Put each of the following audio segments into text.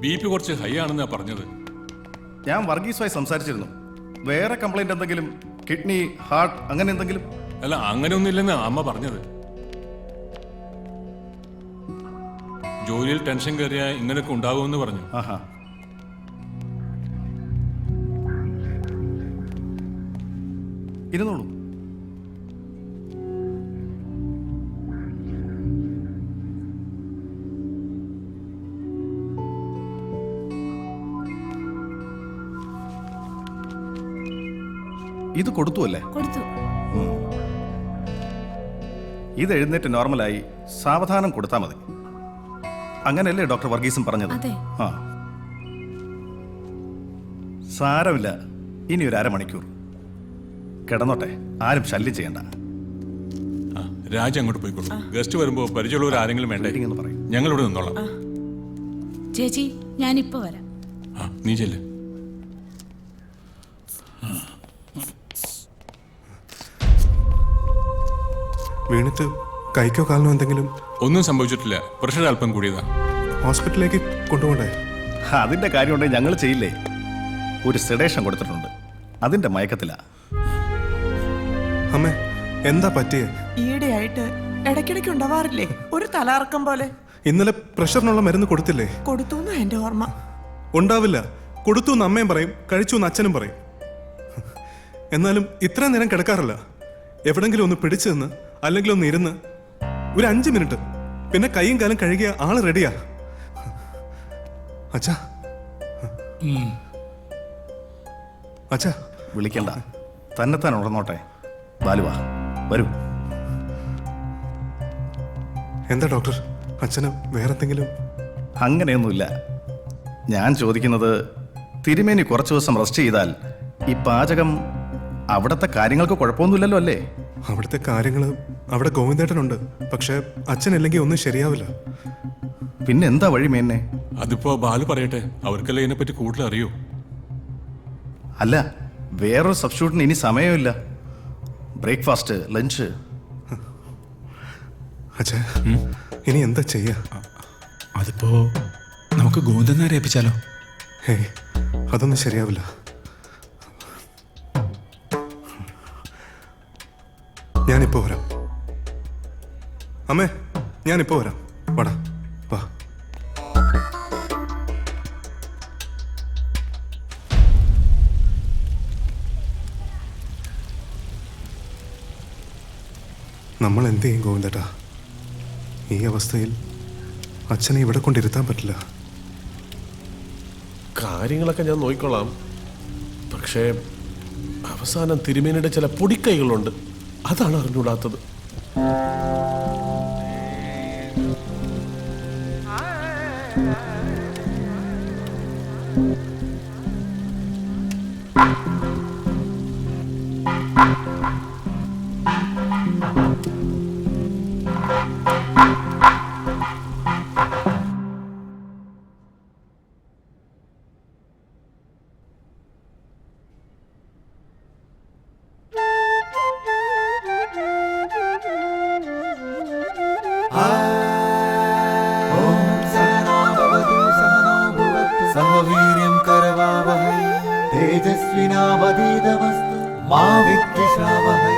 BP കുറച്ച് high ആണെന്നാ പറഞ്ഞത്. ഞാൻ വർഗീസുമായി സംസാരിച്ചിരുന്നു. വേറെ കംപ്ലൈന്റ് എന്തെങ്കിലും, കിഡ്നി, ഹാർട്ട് അങ്ങനെ എന്തെങ്കിലും? അല്ല, അങ്ങനെയൊന്നും ഇല്ലെന്നാ അമ്മ പറഞ്ഞത്. ജോലിയിൽ ടെൻഷൻ കയറിയാൽ ഇങ്ങനെയൊക്കെ ഉണ്ടാകുമെന്ന് പറഞ്ഞു. ആഹാ. ഇരുന്നോളൂ. ഇത് കൊടുത്തു അല്ലേ? കൊടുത്തു. ഇത് എഴുന്നേറ്റ് നോർമലായി സാവധാനം കൊടുത്താൽ മതി. അങ്ങനെയല്ലേ ഡോക്ടർ വർഗീസും പറഞ്ഞത്? അതെ. ആ, സാരമില്ല. ഇനി ഒരു അരമണിക്കൂർ കിടന്നോട്ടെ, ആരും ശല്യം ചെയ്യണ്ട. രാജ അങ്ങോട്ട് പോയിക്കോളൂ. ഗസ്റ്റ് വരുമ്പോ പരിചയമുള്ളവർ ആരെങ്കിലും വേണ്ടേ? പറയും. ഞങ്ങളിവിടെ നിന്നോളാം. ചേച്ചി, ഞാനിപ്പോ വരാം. നീ ചെല്ല്. വീണിട്ട് കൈക്കോ കാലിനോ എന്തെങ്കിലും? ഒന്നും സംഭവിച്ചിട്ടില്ല. പ്രഷർ അല്പം കൂടിയതാ. ഹോസ്പിറ്റലിലേക്ക് കൊണ്ടുപോകണ്ടേ? അതിന്റെ കാര്യമുണ്ടെങ്കിൽ ഞങ്ങൾ ചെയ്യില്ലേ? ഒരു സെഡേഷൻ കൊടുത്തിട്ടുണ്ട്, അതിന്റെ മയക്കത്തില. അമ്മേ, എന്താ പറ്റിയേ? ഈയിടെയായിട്ട് ഇടയ്ക്കിടയ്ക്ക് ഉണ്ടാവാറില്ലേ ഒരു തലകറക്കം പോലെ? ഇന്നലെ പ്രഷറിനുള്ള മരുന്ന് കൊടുത്തില്ലേ? കൊടുത്തു എന്റെ ഓർമ്മ. ഉണ്ടാവില്ല. കൊടുത്തു എന്ന് അമ്മയും പറയും, കഴിച്ചു എന്ന് അച്ഛനും പറയും. എന്നാലും ഇത്രയും നേരം കിടക്കാറില്ല. എവിടെങ്കിലും ഒന്ന് പിടിച്ചു നിന്ന് അല്ലെങ്കിൽ ഒന്ന് ഇരുന്ന് ഒരു 5 മിനിറ്റ്, പിന്നെ കൈയും കാലും കഴുകിയ ആള് റെഡിയാ. അച്ഛാ, അച്ഛാ. വിളിക്കണ്ട, തന്നെത്താൻ ഉണർന്നോട്ടെ. ബാലുവാ, വരൂ. എന്താ ഡോക്ടർ, അച്ഛന് വേറെന്തെങ്കിലും? അങ്ങനെയൊന്നുമില്ല. ഞാൻ ചോദിക്കുന്നത്, തിരുമേനി കുറച്ചു ദിവസം റെസ്റ്റ് ചെയ്താൽ ഈ പാചകം, അവിടുത്തെ കാര്യങ്ങൾക്ക് കുഴപ്പമൊന്നുമില്ലല്ലോ അല്ലേ? അവിടുത്തെ കാര്യങ്ങൾ അവിടെ ഗോവിന്ദേട്ടനുണ്ട്. പക്ഷെ അച്ഛനില്ലെങ്കിൽ ഒന്നും ശരിയാവില്ല. പിന്നെ എന്താ വഴി മേന്നെ? അതിപ്പോ ബാലു പറയട്ടെ, അവർക്കല്ലേ ഇതിനെപ്പറ്റി കൂടുതൽ അറിയൂ. അല്ല, വേറൊരു സബ്സ്റ്റിറ്റ്യൂട്ടിന് ഇനി സമയമില്ല. Breakfast, lunch. അച്ഛാ, ഇനി എന്താ ചെയ്യാ? അതിപ്പോ നമുക്ക് ഗോവിന്ദനെ ഏൽപ്പിച്ചാലോ? ഹേയ്, അതൊന്നും ശരിയാവില്ല. ഞാനിപ്പോ വരാം. അമ്മേ, ഞാനിപ്പോ വരാം. വാടാ, വാ. നമ്മൾ എന്ത് ചെയ്യും ഗോവിന്ദേട്ടാ? ഈ അവസ്ഥയിൽ അച്ഛനെ ഇവിടെ കൊണ്ടിരുത്താൻ പറ്റില്ല. കാര്യങ്ങളൊക്കെ ഞാൻ നോക്കിക്കൊള്ളാം. പക്ഷേ അവസാനം തിരുമേനിയുടെ ചില പൊടിക്കൈകളുണ്ട്, അതാണ് അറിഞ്ഞുകൂടാത്തത്. सहवीर्यं करवावहै तेजस्विनावधीतमस्तु मा विद्विषावहै।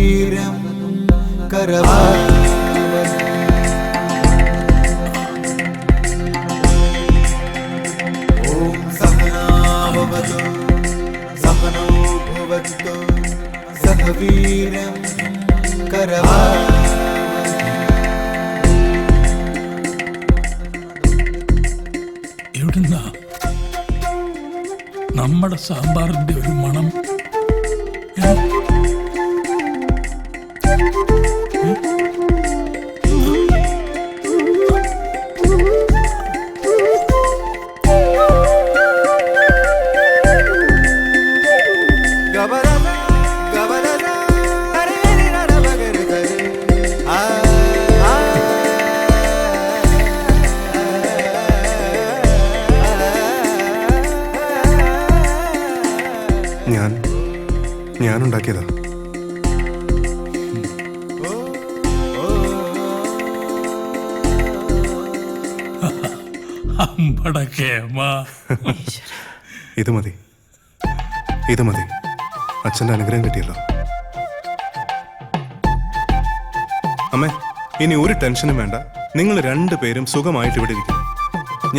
सहवीर्यं करवावहै ॐ सहना भवतु सहनौ भुनक्तु सह वीर्यं करवावहै എവിടുന്നാ നമ്മുടെ സാമ്പാറിന്റെ ഒരു മണം? ഞാൻ ഉണ്ടാക്കിയതാ. ഇത് മതി, ഇത് മതി. അച്ഛൻ്റെ അനുഗ്രഹം കിട്ടിയല്ലോ. അമ്മേ, ഇനി ഒരു ടെൻഷനും വേണ്ട. നിങ്ങൾ രണ്ടുപേരും സുഖമായിട്ട് ഇവിടെ ഇരിക്കും.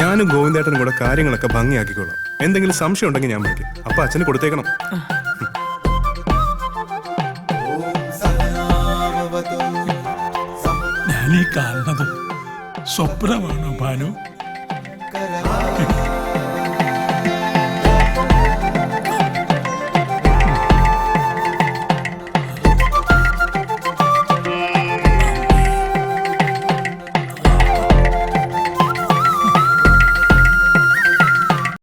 ഞാനും ഗോവിന്ദേട്ടനും കൂടെ കാര്യങ്ങളൊക്കെ ഭംഗിയാക്കിക്കോളാം. എന്തെങ്കിലും സംശയം ഉണ്ടെങ്കിൽ ഞാൻ വിളിക്കും. അപ്പൊ അച്ഛന് കൊടുത്തേക്കണം. ഞാനീ കാണുന്നത് സ്വപ്നമാണോ ഭാനു?